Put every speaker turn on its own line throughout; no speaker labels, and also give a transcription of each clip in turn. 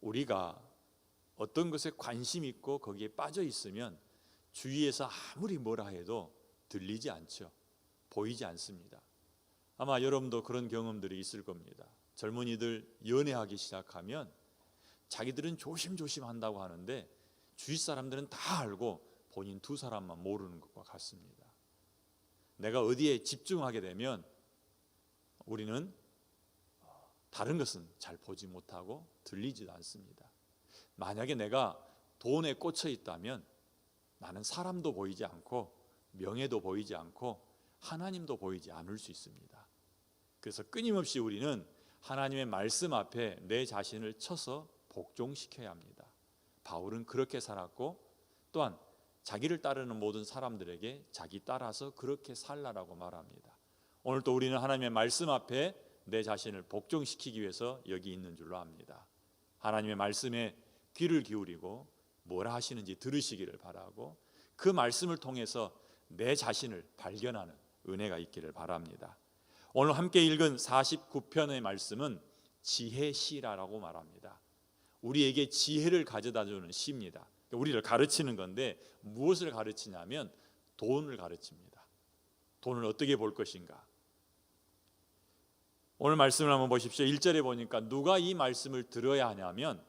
우리가 어떤 것에 관심 있고 거기에 빠져 있으면 주위에서 아무리 뭐라 해도 들리지 않죠. 보이지 않습니다. 아마 여러분도 그런 경험들이 있을 겁니다. 젊은이들 연애하기 시작하면 자기들은 조심조심 한다고 하는데 주위 사람들은 다 알고 본인 두 사람만 모르는 것과 같습니다. 내가 어디에 집중하게 되면 우리는 다른 것은 잘 보지 못하고 들리지도 않습니다. 만약에 내가 돈에 꽂혀 있다면 나는 사람도 보이지 않고 명예도 보이지 않고 하나님도 보이지 않을 수 있습니다. 그래서 끊임없이 우리는 하나님의 말씀 앞에 내 자신을 쳐서 복종시켜야 합니다. 바울은 그렇게 살았고 또한 자기를 따르는 모든 사람들에게 자기 따라서 그렇게 살라라고 말합니다. 오늘 또 우리는 하나님의 말씀 앞에 내 자신을 복종시키기 위해서 여기 있는 줄로 압니다. 하나님의 말씀에 귀를 기울이고 뭐라 하시는지 들으시기를 바라고 그 말씀을 통해서 내 자신을 발견하는 은혜가 있기를 바랍니다. 오늘 함께 읽은 49편의 말씀은 지혜시라고 말합니다. 우리에게 지혜를 가져다주는 시입니다. 우리를 가르치는 건데 무엇을 가르치냐면 돈을 가르칩니다. 돈을 어떻게 볼 것인가. 오늘 말씀을 한번 보십시오. 1절에 보니까 누가 이 말씀을 들어야 하냐면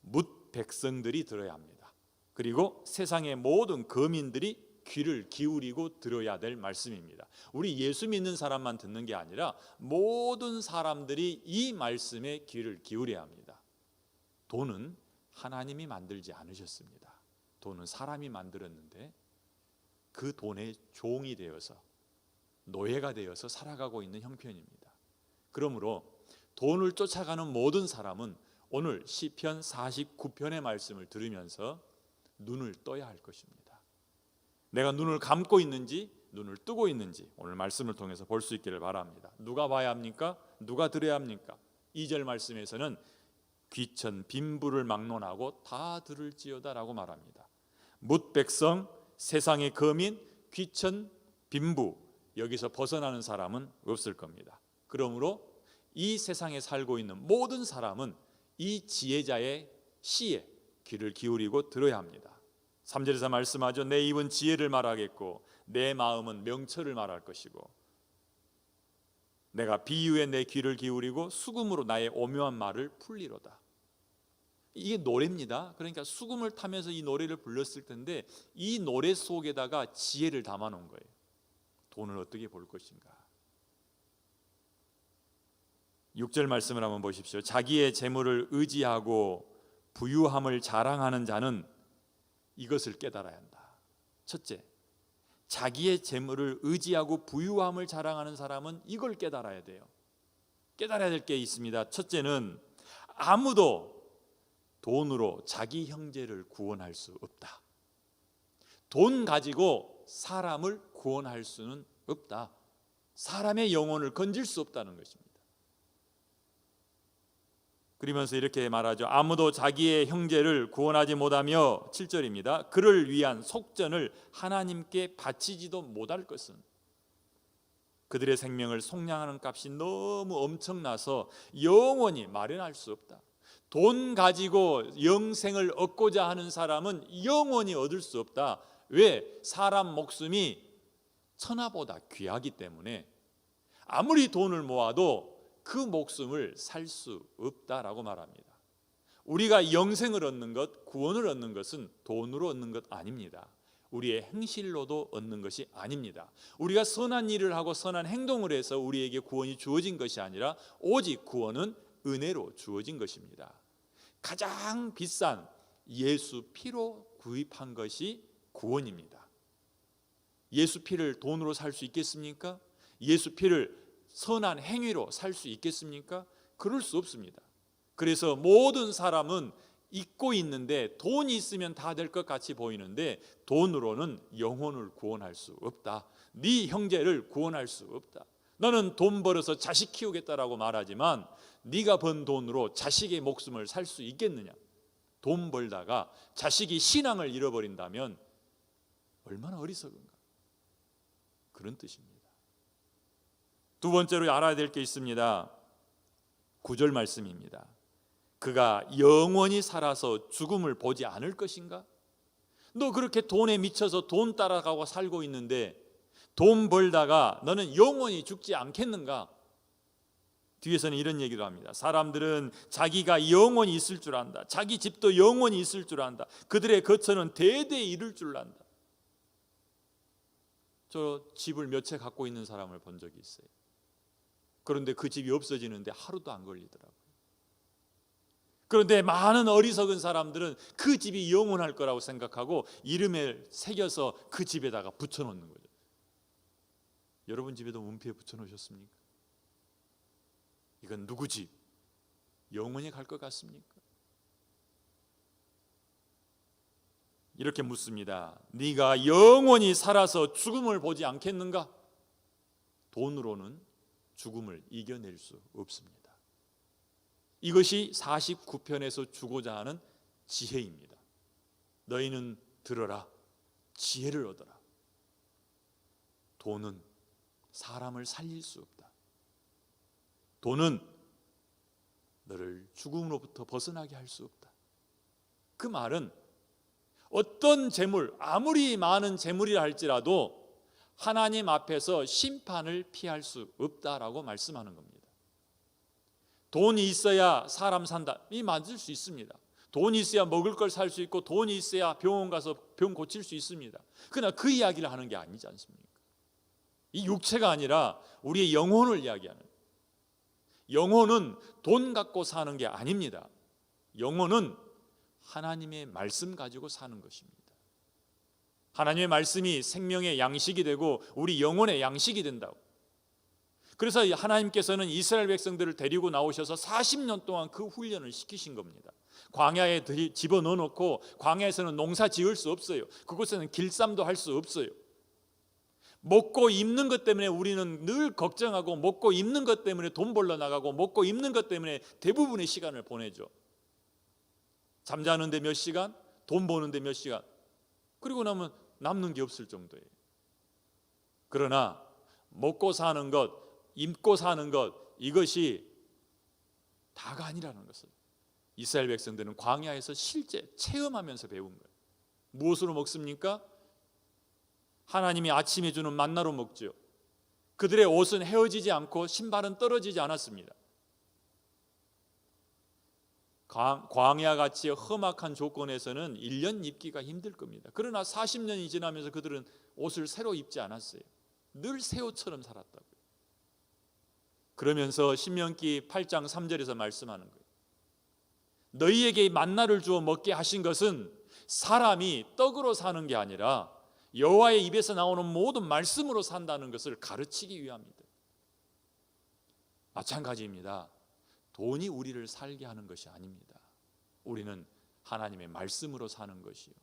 뭇 백성들이 들어야 합니다. 그리고 세상의 모든 거민들이 귀를 기울이고 들어야 될 말씀입니다. 우리 예수 믿는 사람만 듣는 게 아니라 모든 사람들이 이 말씀에 귀를 기울여야 합니다. 돈은 하나님이 만들지 않으셨습니다. 돈은 사람이 만들었는데 그 돈의 종이 되어서 노예가 되어서 살아가고 있는 형편입니다. 그러므로 돈을 쫓아가는 모든 사람은 오늘 시편 49편의 말씀을 들으면서 눈을 떠야 할 것입니다. 내가 눈을 감고 있는지 눈을 뜨고 있는지 오늘 말씀을 통해서 볼 수 있기를 바랍니다. 누가 봐야 합니까? 누가 들어야 합니까? 2절 말씀에서는 귀천 빈부를 막론하고 다 들을지어다 라고 말합니다. 뭇 백성, 세상의 거민, 귀천 빈부, 여기서 벗어나는 사람은 없을 겁니다. 그러므로 이 세상에 살고 있는 모든 사람은 이 지혜자의 시에 귀를 기울이고 들어야 합니다. 3절에서 말씀하죠. 내 입은 지혜를 말하겠고 내 마음은 명철을 말할 것이고 내가 비유에 내 귀를 기울이고 수금으로 나의 오묘한 말을 풀리로다. 이게 노래입니다. 그러니까 수금을 타면서 이 노래를 불렀을 텐데 이 노래 속에다가 지혜를 담아 놓은 거예요. 돈을 어떻게 볼 것인가. 6절 말씀을 한번 보십시오. 자기의 재물을 의지하고 부유함을 자랑하는 자는 이것을 깨달아야 한다. 첫째, 자기의 재물을 의지하고 부유함을 자랑하는 사람은 이걸 깨달아야 돼요. 깨달아야 될 게 있습니다. 첫째는 아무도 돈으로 자기 형제를 구원할 수 없다. 돈 가지고 사람을 구원할 수는 없다. 사람의 영혼을 건질 수 없다는 것입니다. 그러면서 이렇게 말하죠. 아무도 자기의 형제를 구원하지 못하며 7절입니다. 그를 위한 속전을 하나님께 바치지도 못할 것은 그들의 생명을 속량하는 값이 너무 엄청나서 영원히 마련할 수 없다. 돈 가지고 영생을 얻고자 하는 사람은 영원히 얻을 수 없다. 왜? 사람 목숨이 천하보다 귀하기 때문에 아무리 돈을 모아도 그 목숨을 살 수 없다라고 말합니다. 우리가 영생을 얻는 것, 구원을 얻는 것은 돈으로 얻는 것 아닙니다. 우리의 행실로도 얻는 것이 아닙니다. 우리가 선한 일을 하고 선한 행동을 해서 우리에게 구원이 주어진 것이 아니라 오직 구원은 은혜로 주어진 것입니다. 가장 비싼 예수 피로 구입한 것이 구원입니다. 예수 피를 돈으로 살 수 있겠습니까? 예수 피를 선한 행위로 살 수 있겠습니까? 그럴 수 없습니다. 그래서 모든 사람은 잊고 있는데 돈이 있으면 다 될 것 같이 보이는데 돈으로는 영혼을 구원할 수 없다. 네 형제를 구원할 수 없다. 너는 돈 벌어서 자식 키우겠다라고 말하지만 네가 번 돈으로 자식의 목숨을 살 수 있겠느냐? 돈 벌다가 자식이 신앙을 잃어버린다면 얼마나 어리석은가? 그런 뜻입니다. 두 번째로 알아야 될 게 있습니다. 9절 말씀입니다. 그가 영원히 살아서 죽음을 보지 않을 것인가? 너 그렇게 돈에 미쳐서 돈 따라가고 살고 있는데 돈 벌다가 너는 영원히 죽지 않겠는가? 뒤에서는 이런 얘기도 합니다. 사람들은 자기가 영원히 있을 줄 안다. 자기 집도 영원히 있을 줄 안다. 그들의 거처는 대대에 이를 줄 안다. 저 집을 몇 채 갖고 있는 사람을 본 적이 있어요. 그런데 그 집이 없어지는데 하루도 안 걸리더라고요. 그런데 많은 어리석은 사람들은 그 집이 영원할 거라고 생각하고 이름을 새겨서 그 집에다가 붙여놓는 거죠. 여러분 집에도 문패 붙여놓으셨습니까? 이건 누구 집? 영원히 갈 것 같습니까? 이렇게 묻습니다. 네가 영원히 살아서 죽음을 보지 않겠는가? 돈으로는 죽음을 이겨낼 수 없습니다. 이것이 49편에서 주고자 하는 지혜입니다. 너희는 들어라. 지혜를 얻어라. 돈은 사람을 살릴 수 없다. 돈은 너를 죽음으로부터 벗어나게 할 수 없다. 그 말은 어떤 재물, 아무리 많은 재물이라 할지라도 하나님 앞에서 심판을 피할 수 없다라고 말씀하는 겁니다. 돈이 있어야 사람 산다. 이 맞을 수 있습니다. 돈이 있어야 먹을 걸 살 수 있고 돈이 있어야 병원 가서 병 고칠 수 있습니다. 그러나 그 이야기를 하는 게 아니지 않습니까? 이 육체가 아니라 우리의 영혼을 이야기하는, 영혼은 돈 갖고 사는 게 아닙니다. 영혼은 하나님의 말씀 가지고 사는 것입니다. 하나님의 말씀이 생명의 양식이 되고 우리 영혼의 양식이 된다고. 그래서 하나님께서는 이스라엘 백성들을 데리고 나오셔서 40년 동안 그 훈련을 시키신 겁니다. 광야에 집어넣어 놓고 광야에서는 농사 지을 수 없어요. 그곳에는 길쌈도 할 수 없어요. 먹고 입는 것 때문에 우리는 늘 걱정하고 먹고 입는 것 때문에 돈 벌러 나가고 먹고 입는 것 때문에 대부분의 시간을 보내죠. 잠자는데 몇 시간, 돈 버는데 몇 시간, 그리고 나면 남는 게 없을 정도예요. 그러나 먹고 사는 것, 입고 사는 것, 이것이 다가 아니라는 것을 이스라엘 백성들은 광야에서 실제 체험하면서 배운 거예요. 무엇으로 먹습니까? 하나님이 아침에 주는 만나로 먹죠. 그들의 옷은 헤어지지 않고 신발은 떨어지지 않았습니다. 광야같이 험악한 조건에서는 1년 입기가 힘들 겁니다. 그러나 40년이 지나면서 그들은 옷을 새로 입지 않았어요. 늘 새 옷처럼 살았다고요. 그러면서 신명기 8장 3절에서 말씀하는 거예요. 너희에게 만나를 주어 먹게 하신 것은 사람이 떡으로 사는 게 아니라 여호와의 입에서 나오는 모든 말씀으로 산다는 것을 가르치기 위함이다. 마찬가지입니다. 돈이 우리를 살게 하는 것이 아닙니다. 우리는 하나님의 말씀으로 사는 것이요.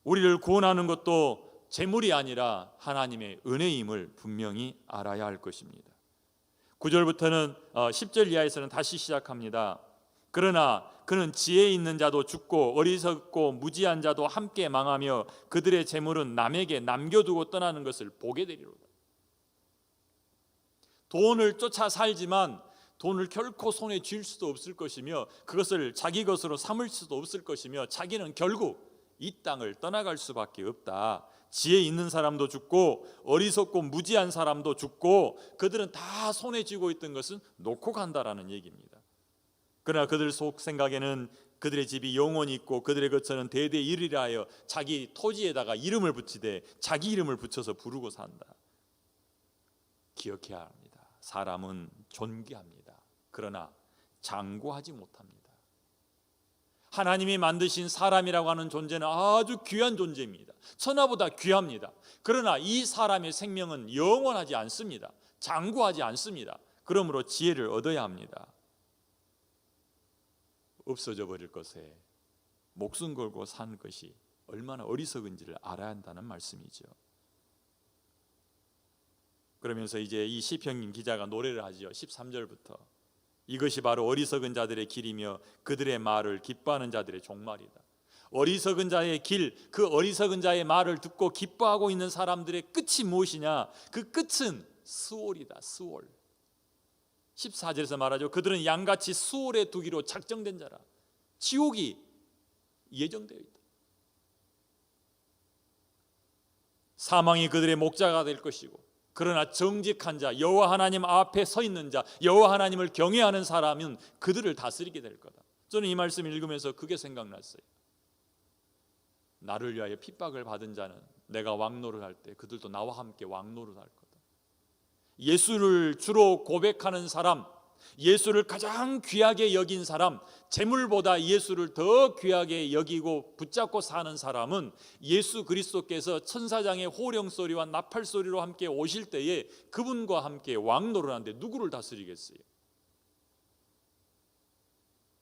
우리를 구원하는 것도 재물이 아니라 하나님의 은혜임을 분명히 알아야 할 것입니다. 9절부터는 10절 이하에서는 다시 시작합니다. 그러나 그는 지혜 있는 자도 죽고 어리석고 무지한 자도 함께 망하며 그들의 재물은 남에게 남겨두고 떠나는 것을 보게 되리로다. 돈을 쫓아 살지만 돈을 결코 손에 쥘 수도 없을 것이며 그것을 자기 것으로 삼을 수도 없을 것이며 자기는 결국 이 땅을 떠나갈 수밖에 없다. 지혜 있는 사람도 죽고 어리석고 무지한 사람도 죽고 그들은 다 손에 쥐고 있던 것은 놓고 간다라는 얘기입니다. 그러나 그들 속 생각에는 그들의 집이 영원히 있고 그들의 거처는 대대 이르리라 하여 자기 토지에다가 이름을 붙이되 자기 이름을 붙여서 부르고 산다. 기억해야 합니다. 사람은 존귀합니다. 그러나 장구하지 못합니다. 하나님이 만드신 사람이라고 하는 존재는 아주 귀한 존재입니다. 천하보다 귀합니다. 그러나 이 사람의 생명은 영원하지 않습니다. 장구하지 않습니다. 그러므로 지혜를 얻어야 합니다. 없어져 버릴 것에 목숨 걸고 사는 것이 얼마나 어리석은지를 알아야 한다는 말씀이죠. 그러면서 이제 이 시편 기자가 노래를 하죠. 13절부터 이것이 바로 어리석은 자들의 길이며 그들의 말을 기뻐하는 자들의 종말이다. 어리석은 자의 길, 그 어리석은 자의 말을 듣고 기뻐하고 있는 사람들의 끝이 무엇이냐? 그 끝은 스올이다. 스올. 14절에서 말하죠. 그들은 양같이 수월에 두기로 작정된 자라. 지옥이 예정되어 있다. 사망이 그들의 목자가 될 것이고, 그러나 정직한 자, 여호와 하나님 앞에 서 있는 자, 여호와 하나님을 경외하는 사람은 그들을 다스리게 될 거다. 저는 이 말씀을 읽으면서 그게 생각났어요. 나를 위하여 핍박을 받은 자는 내가 왕노를 할 때 그들도 나와 함께 왕노를 할 거다. 예수를 주로 고백하는 사람, 예수를 가장 귀하게 여긴 사람, 재물보다 예수를 더 귀하게 여기고 붙잡고 사는 사람은 예수 그리스도께서 천사장의 호령 소리와 나팔 소리로 함께 오실 때에 그분과 함께 왕노를 하는데 누구를 다스리겠어요?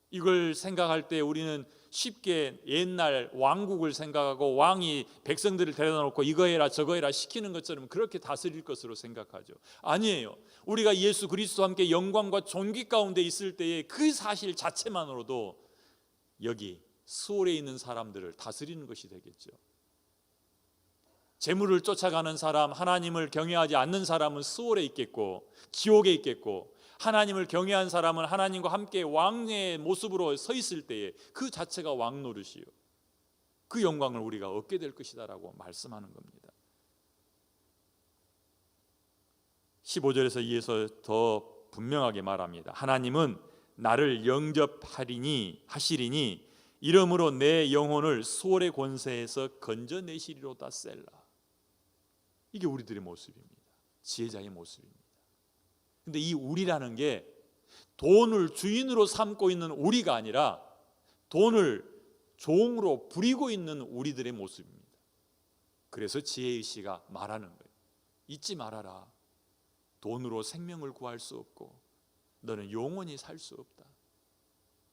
이걸 생각할 때 우리는 쉽게 옛날 왕국을 생각하고 왕이 백성들을 데려다 놓고 이거 해라 저거 해라 시키는 것처럼 그렇게 다스릴 것으로 생각하죠. 아니에요. 우리가 예수 그리스도와 함께 영광과 존귀 가운데 있을 때에 그 사실 자체만으로도 여기 수월에 있는 사람들을 다스리는 것이 되겠죠. 재물을 쫓아가는 사람, 하나님을 경외하지 않는 사람은 수월에 있겠고 지옥에 있겠고, 하나님을 경외한 사람은 하나님과 함께 왕의 모습으로 서 있을 때에 그 자체가 왕 노릇이요, 그 영광을 우리가 얻게 될 것이다라고 말씀하는 겁니다. 15절에서 이어서 더 분명하게 말합니다. 하나님은 나를 영접하리니 하시리니 이러므로 내 영혼을 수월의 권세에서 건져내시리로다 셀라. 이게 우리들의 모습입니다. 지혜자의 모습입니다. 근데 이 우리라는 게 돈을 주인으로 삼고 있는 우리가 아니라 돈을 종으로 부리고 있는 우리들의 모습입니다. 그래서 지혜의 씨가 말하는 거예요. 잊지 말아라. 돈으로 생명을 구할 수 없고 너는 영원히 살 수 없다.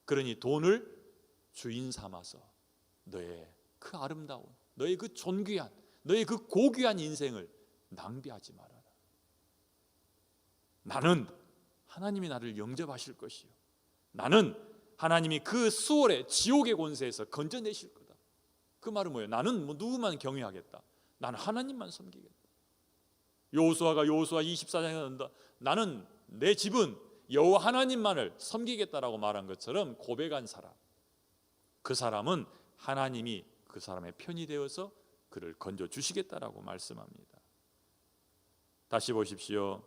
그러니 돈을 주인 삼아서 너의 그 아름다운, 너의 그 존귀한, 너의 그 고귀한 인생을 낭비하지 말아라. 나는 하나님이 나를 영접하실 것이요, 나는 하나님이 그 수월의 지옥의 권세에서 건져내실 거다. 그 말은 뭐예요? 나는 누구만 경외하겠다. 나는 하나님만 섬기겠다. 여호수아가 여호수아 24장에 나온다. 나는 내 집은 여호와 하나님만을 섬기겠다라고 말한 것처럼 고백한 사람, 그 사람은 하나님이 그 사람의 편이 되어서 그를 건져 주시겠다라고 말씀합니다. 다시 보십시오.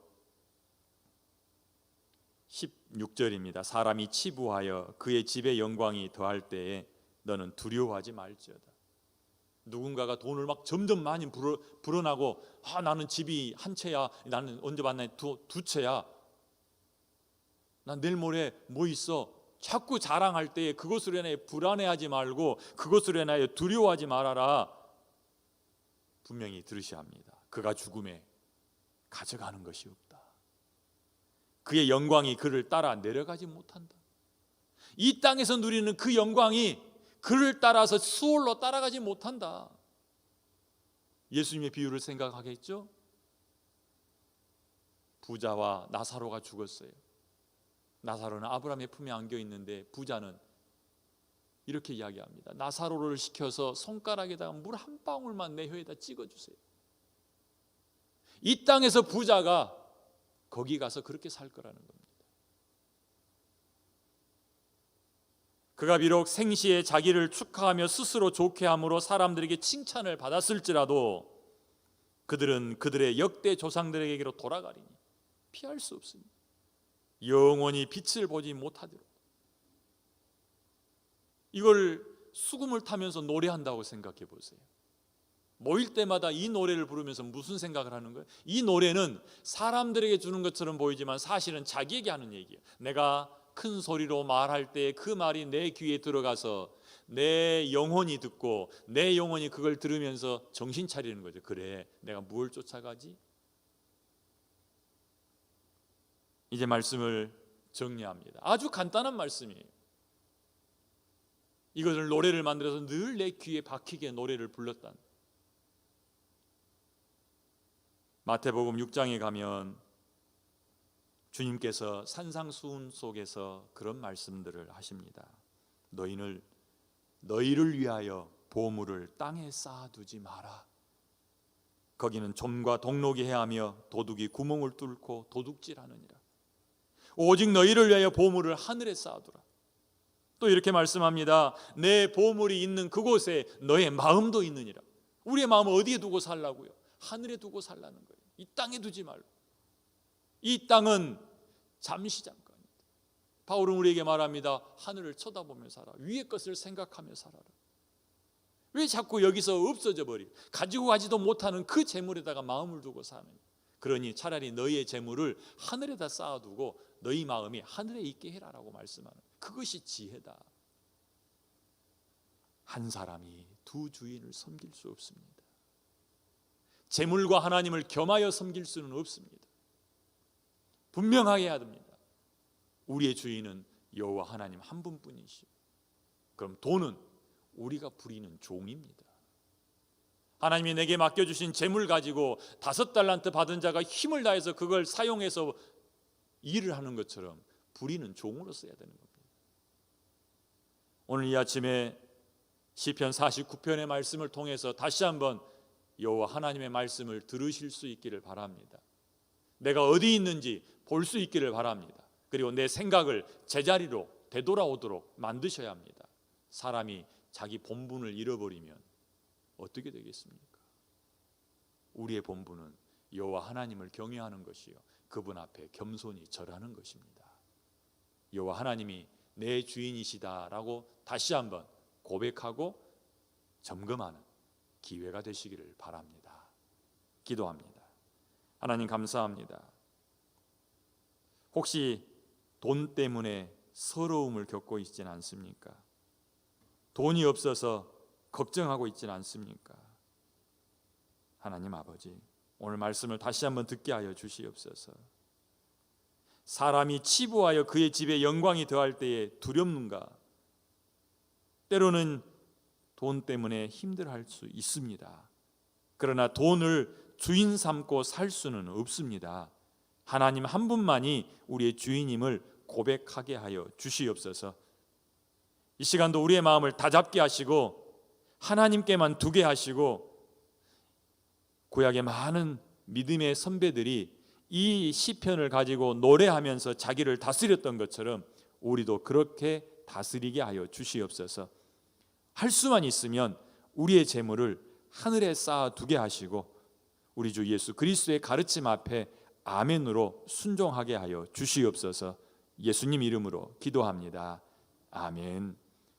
16절입니다. 사람이 치부하여 그의 집의 영광이 더할 때에 너는 두려워하지 말지어다. 누군가가 돈을 막 점점 많이 불어나고 나는 집이 한 채야, 나는 언제 만나니 두 채야, 난 내일 모레 뭐 있어, 자꾸 자랑할 때에 그것으로 인하여 불안해하지 말고 그것으로 인하여 두려워하지 말아라. 분명히 들으셔야 합니다. 그가 죽음에 가져가는 것이 없다. 그의 영광이 그를 따라 내려가지 못한다. 이 땅에서 누리는 그 영광이 그를 따라서 수월로 따라가지 못한다. 예수님의 비유를 생각하겠죠? 부자와 나사로가 죽었어요. 나사로는 아브라함의 품에 안겨 있는데 부자는 이렇게 이야기합니다. 나사로를 시켜서 손가락에다가 물 한 방울만 내 혀에다 찍어주세요. 이 땅에서 부자가 거기 가서 그렇게 살 거라는 겁니다. 그가 비록 생시에 자기를 축하하며 스스로 좋게 함으로 사람들에게 칭찬을 받았을지라도 그들은 그들의 역대 조상들에게로 돌아가리니 피할 수 없습니다. 영원히 빛을 보지 못하도록. 이걸 수금을 타면서 노래한다고 생각해 보세요. 모일 때마다 이 노래를 부르면서 무슨 생각을 하는 거예요? 이 노래는 사람들에게 주는 것처럼 보이지만 사실은 자기에게 하는 얘기예요. 내가 큰 소리로 말할 때 그 말이 내 귀에 들어가서 내 영혼이 듣고 내 영혼이 그걸 들으면서 정신 차리는 거죠. 그래, 내가 뭘 쫓아가지? 이제 말씀을 정리합니다. 아주 간단한 말씀이에요. 이것을 노래를 만들어서 늘 내 귀에 박히게 노래를 불렀다. 마태복음 6장에 가면 주님께서 산상수훈 속에서 그런 말씀들을 하십니다. 너희를 위하여 보물을 땅에 쌓아두지 마라. 거기는 좀과 동록이 해하며 도둑이 구멍을 뚫고 도둑질하느니라. 오직 너희를 위하여 보물을 하늘에 쌓아두라. 또 이렇게 말씀합니다. 내 보물이 있는 그곳에 너의 마음도 있느니라. 우리의 마음을 어디에 두고 살라고요? 하늘에 두고 살라는 거예요. 이 땅에 두지 말고. 이 땅은 잠시 잠깐입니다. 바울은 우리에게 말합니다. 하늘을 쳐다보며 살아. 위의 것을 생각하며 살아라. 왜 자꾸 여기서 없어져 버리? 가지고 가지도 못하는 그 재물에다가 마음을 두고 사는. 그러니 차라리 너희의 재물을 하늘에다 쌓아두고 너희 마음이 하늘에 있게 해라라고 말씀하는, 그것이 지혜다. 한 사람이 두 주인을 섬길 수 없습니다. 재물과 하나님을 겸하여 섬길 수는 없습니다. 분명하게 해야 됩니다. 우리의 주인은 여호와 하나님 한 분뿐이시오. 그럼 돈은 우리가 부리는 종입니다. 하나님이 내게 맡겨주신 재물 가지고 5달란트 받은 자가 힘을 다해서 그걸 사용해서 일을 하는 것처럼 부리는 종으로 써야 되는 겁니다. 오늘 이 아침에 시편 49편의 말씀을 통해서 다시 한번 여호와 하나님의 말씀을 들으실 수 있기를 바랍니다. 내가 어디 있는지 볼 수 있기를 바랍니다. 그리고 내 생각을 제자리로 되돌아오도록 만드셔야 합니다. 사람이 자기 본분을 잃어버리면 어떻게 되겠습니까? 우리의 본분은 여호와 하나님을 경외하는 것이요, 그분 앞에 겸손히 절하는 것입니다. 여호와 하나님이 내 주인이시다라고 다시 한번 고백하고 점검하는 기회가 되시기를 바랍니다. 기도합니다. 하나님 감사합니다. 혹시 돈 때문에 서러움을 겪고 있지는 않습니까? 돈이 없어서 걱정하고 있지는 않습니까? 하나님 아버지, 오늘 말씀을 다시 한번 듣게 하여 주시옵소서. 사람이 치부하여 그의 집에 영광이 더할 때에 두렵는가? 때로는 돈 때문에 힘들어할 수 있습니다. 그러나 돈을 주인 삼고 살 수는 없습니다. 하나님 한 분만이 우리의 주인임을 고백하게 하여 주시옵소서. 이 시간도 우리의 마음을 다잡게 하시고 하나님께만 두게 하시고, 구약의 많은 믿음의 선배들이 이 시편을 가지고 노래하면서 자기를 다스렸던 것처럼 우리도 그렇게 다스리게 하여 주시옵소서. 할 수만 있으면 우리의 재물을 하늘에 쌓아두게 하시고 우리 주 예수 그리스도의 가르침 앞에 아멘으로 순종하게 하여 주시옵소서. 예수님 이름으로 기도합니다. 아멘.